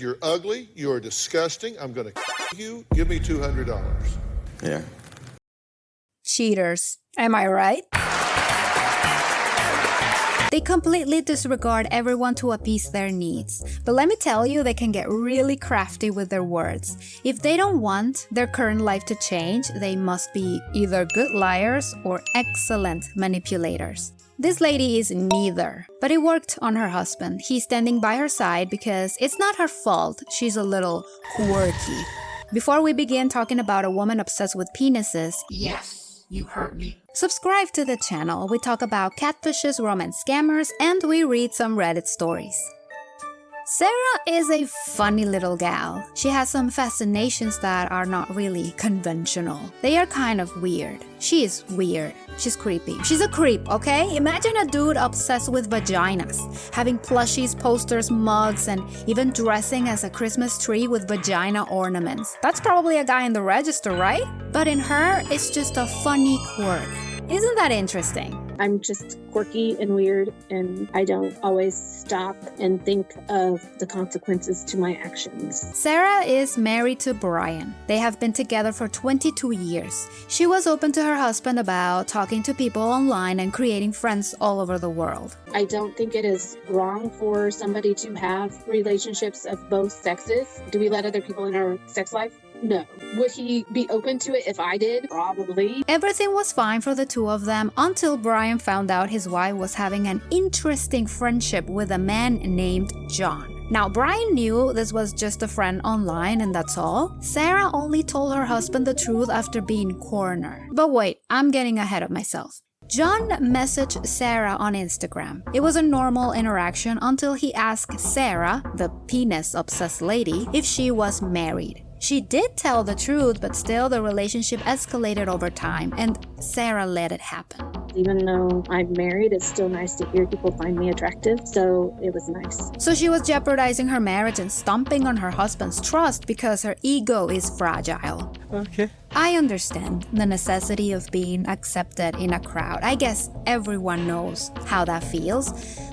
You're ugly. You are disgusting. I'm going to you. Give me $200. Yeah. Cheaters. Am I right? They completely disregard everyone to appease their needs. But let me tell you, they can get really crafty with their words. If they don't want their current life to change, they must be either good liars or excellent manipulators. This lady is neither, but it worked on her husband. He's standing by her side because it's not her fault. She's a little quirky. Before we begin talking about a woman obsessed with penises, Yes, you heard me. subscribe to the channel. We talk about catfishes, romance scammers, and we read some Reddit stories. Sarah is a funny little gal. She has some fascinations that are not really conventional. They are kind of weird. She is weird. She's creepy. She's a creep, okay? Imagine a dude obsessed with vaginas, having plushies, posters, mugs, and even dressing as a Christmas tree with vagina ornaments. That's probably a guy in the register, right? But in her, it's just a funny quirk. Isn't that interesting? I'm just quirky and weird, and I don't always stop and think of the consequences to my actions. Sarah is married to Brian. They have been together for 22 years. She was open to her husband about talking to people online and creating friends all over the world. I don't think it is wrong for somebody to have relationships of both sexes. Do we let other people in our sex life? No. Would he be open to it if I did? Probably. Everything was fine for the two of them until Brian found out his wife was having an interesting friendship with a man named John. Now, Brian knew this was just a friend online and that's all. Sarah only told her husband the truth after being cornered. But wait, I'm getting ahead of myself. John messaged Sarah on Instagram. It was a normal interaction until he asked Sarah, the penis-obsessed lady, if she was married. She did tell the truth, but still the relationship escalated over time, and Sarah let it happen. Even though I'm married, it's still nice to hear people find me attractive, so it was nice. So she was jeopardizing her marriage and stomping on her husband's trust because her ego is fragile. Okay. I understand the necessity of being accepted in a crowd. I guess everyone knows how that feels.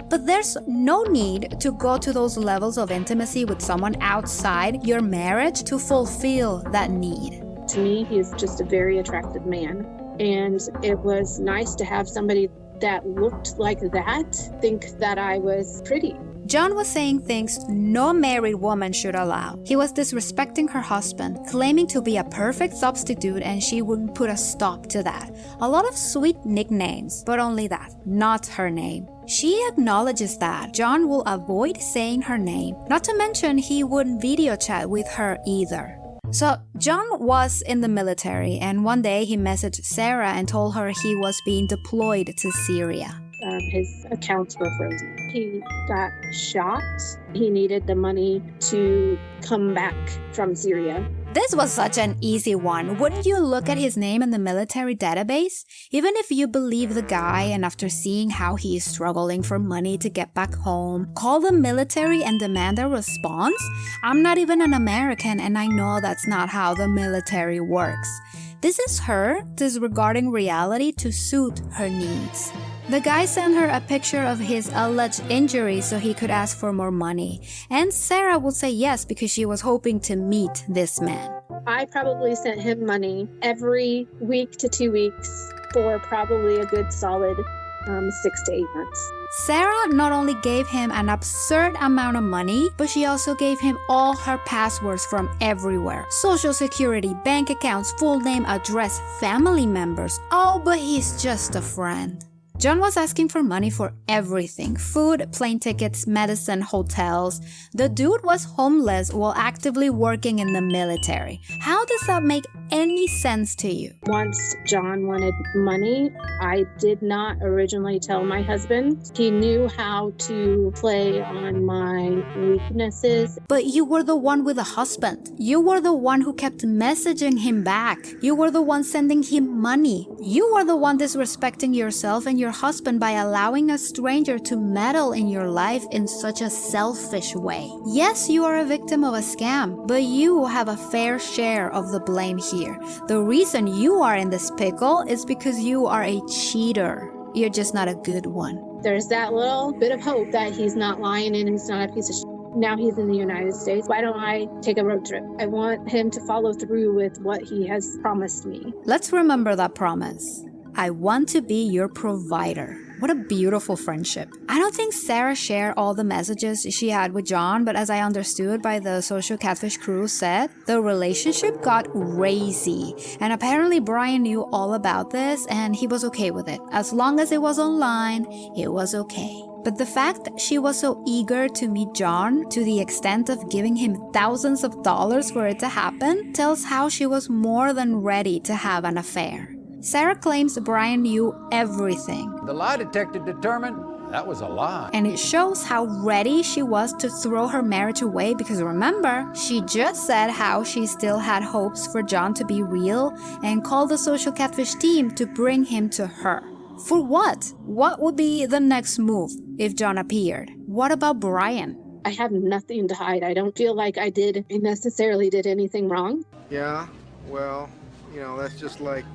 But there's no need to go to those levels of intimacy with someone outside your marriage to fulfill that need. To me, he is just a very attractive man. And it was nice to have somebody that looked like that think that I was pretty. John was saying things no married woman should allow. He was disrespecting her husband, claiming to be a perfect substitute, and she wouldn't put a stop to that. A lot of sweet nicknames, but only that, not her name. She acknowledges that John will avoid saying her name, not to mention he wouldn't video chat with her either. So John was in the military, and one day he messaged Sarah and told her he was being deployed to Syria. His accounts were frozen. He got shot. He needed the money to come back from Syria. This was such an easy one. Wouldn't you look at his name in the military database? Even if you believe the guy and after seeing how he is struggling for money to get back home, call the military and demand a response? I'm not even an American and I know that's not how the military works. This is her disregarding reality to suit her needs. The guy sent her a picture of his alleged injury so he could ask for more money. And Sarah would say yes because she was hoping to meet this man. I probably sent him money every week to 2 weeks for probably a good solid 6 to 8 months. Sarah not only gave him an absurd amount of money, but she also gave him all her passwords from everywhere. Social security, bank accounts, full name, address, family members. Oh, but he's just a friend. John was asking for money for everything: food, plane tickets, medicine, hotels. The dude was homeless while actively working in the military. How does that make any sense to you? Once John wanted money, I did not originally tell my husband. He knew how to play on my weaknesses. But you were the one with a husband. You were the one who kept messaging him back. You were the one sending him money. You were the one disrespecting yourself and your husband by allowing a stranger to meddle in your life in such a selfish way. Yes, you are a victim of a scam, but you have a fair share of the blame here. The reason you are in this pickle is because you are a cheater. You're just not a good one. There's that little bit of hope that he's not lying and he's not a piece of shit. Now he's in the United States. Why don't I take a road trip? I want him to follow through with what he has promised me. Let's remember that promise. I want to be your provider. What a beautiful friendship. I don't think Sarah shared all the messages she had with John, but as I understood by the social catfish crew said, the relationship got crazy. And apparently Brian knew all about this and he was okay with it. As long as it was online, it was okay. But the fact that she was so eager to meet John to the extent of giving him thousands of dollars for it to happen tells how she was more than ready to have an affair. Sarah claims Brian knew everything. The lie detector determined that was a lie. And it shows how ready she was to throw her marriage away because remember, she just said how she still had hopes for John to be real and called the social catfish team to bring him to her. For what? What would be the next move if John appeared? What about Brian? I have nothing to hide. I don't feel like I necessarily did anything wrong. Yeah, well, that's just like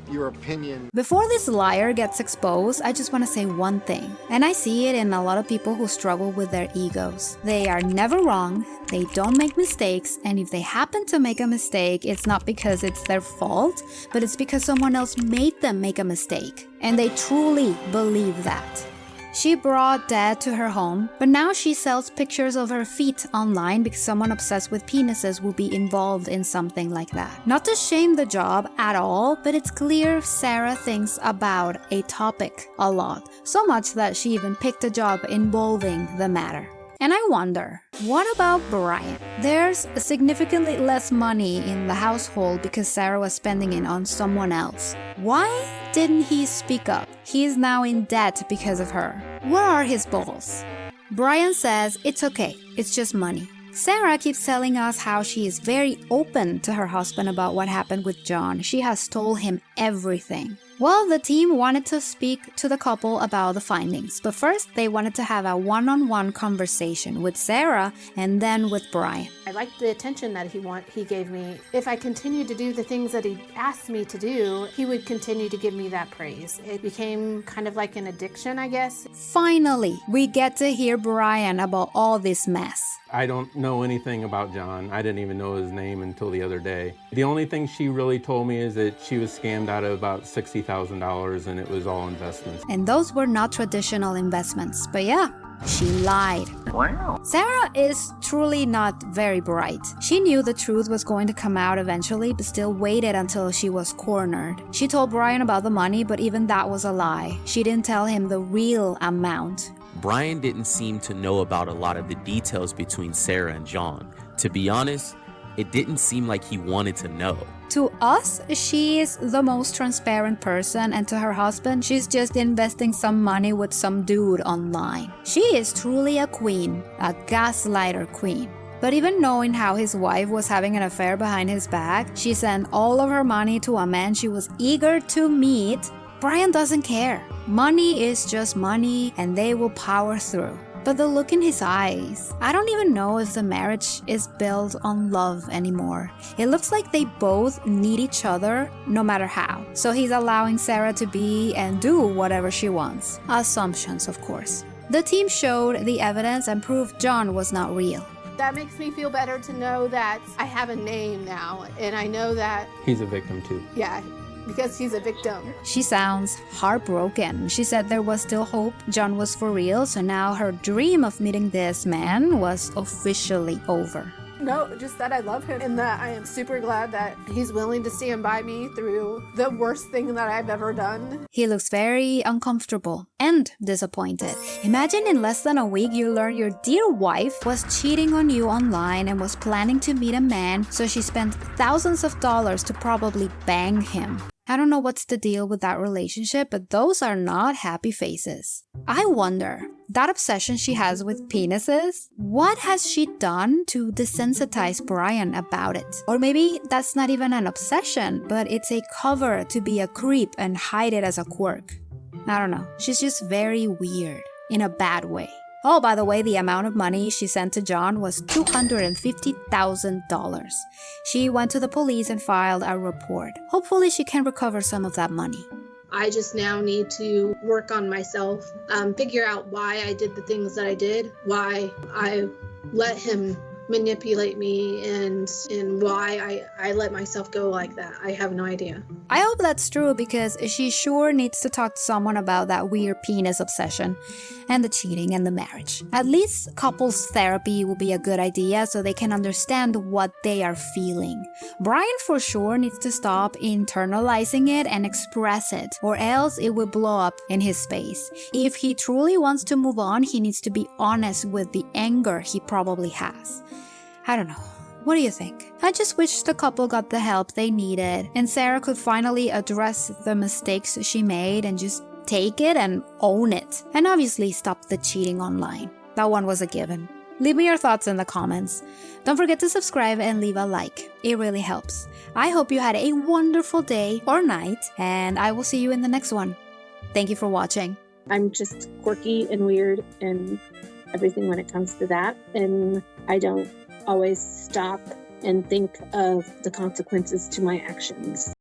your opinion. Before this liar gets exposed, I just want to say one thing. And I see it in a lot of people who struggle with their egos. They are never wrong, they don't make mistakes, and if they happen to make a mistake, it's not because it's their fault, but it's because someone else made them make a mistake. And they truly believe that. She brought Dad to her home, but now she sells pictures of her feet online because someone obsessed with penises will be involved in something like that. Not to shame the job at all, but it's clear Sarah thinks about a topic a lot, so much that she even picked a job involving the matter. And I wonder, what about Brian? There's significantly less money in the household because Sarah was spending it on someone else. Why didn't he speak up? He is now in debt because of her. Where are his balls? Brian says it's okay, it's just money. Sarah keeps telling us how she is very open to her husband about what happened with John. She has told him everything. Well, the team wanted to speak to the couple about the findings, but first they wanted to have a one-on-one conversation with Sarah and then with Brian. I liked the attention that he gave me. If I continued to do the things that he asked me to do, he would continue to give me that praise. It became kind of like an addiction, I guess. Finally, we get to hear Brian about all this mess. I don't know anything about John. I didn't even know his name until the other day. The only thing she really told me is that she was scammed out of about $60,000 and it was all investments. And those were not traditional investments, but yeah, she lied. Wow. Sarah is truly not very bright. She knew the truth was going to come out eventually, but still waited until she was cornered. She told Brian about the money, but even that was a lie. She didn't tell him the real amount. Brian didn't seem to know about a lot of the details between Sarah and John. To be honest, it didn't seem like he wanted to know. To us, she is the most transparent person, and to her husband, she's just investing some money with some dude online. She is truly a queen, a gaslighter queen. But even knowing how his wife was having an affair behind his back, she sent all of her money to a man she was eager to meet. Brian doesn't care. Money is just money, and they will power through. But the look in his eyes, I don't even know if the marriage is built on love anymore. It looks like they both need each other no matter how. So he's allowing Sarah to be and do whatever she wants. Assumptions, of course. The team showed the evidence and proved John was not real. That makes me feel better to know that I have a name now, and I know that, He's a victim too. yeah, because he's a victim. She sounds heartbroken. She said there was still hope John was for real, so now her dream of meeting this man was officially over. No, just that I love him and that I am super glad that he's willing to stand by me through the worst thing that I've ever done. He looks very uncomfortable and disappointed. Imagine in less than a week you learn your dear wife was cheating on you online and was planning to meet a man, so she spent thousands of dollars to probably bang him. I don't know what's the deal with that relationship, but those are not happy faces. I wonder, that obsession she has with penises, what has she done to desensitize Brian about it? Or maybe that's not even an obsession, but it's a cover to be a creep and hide it as a quirk. I don't know, she's just very weird, in a bad way. Oh, by the way, the amount of money she sent to John was $250,000. She went to the police and filed a report. Hopefully she can recover some of that money. I just now need to work on myself, figure out why I did the things that I did, why I let him manipulate me, and why I let myself go like that. I have no idea. I hope that's true because she sure needs to talk to someone about that weird penis obsession and the cheating and the marriage. At least couples therapy will be a good idea so they can understand what they are feeling. Brian for sure needs to stop internalizing it and express it, or else it will blow up in his space. If he truly wants to move on, he needs to be honest with the anger he probably has. I don't know. What do you think? I just wish the couple got the help they needed and Sarah could finally address the mistakes she made and just take it and own it. And obviously stop the cheating online. That one was a given. Leave me your thoughts in the comments. Don't forget to subscribe and leave a like. It really helps. I hope you had a wonderful day or night, and I will see you in the next one. Thank you for watching. I'm just quirky and weird and everything when it comes to that. And I don't always stop and think of the consequences to my actions.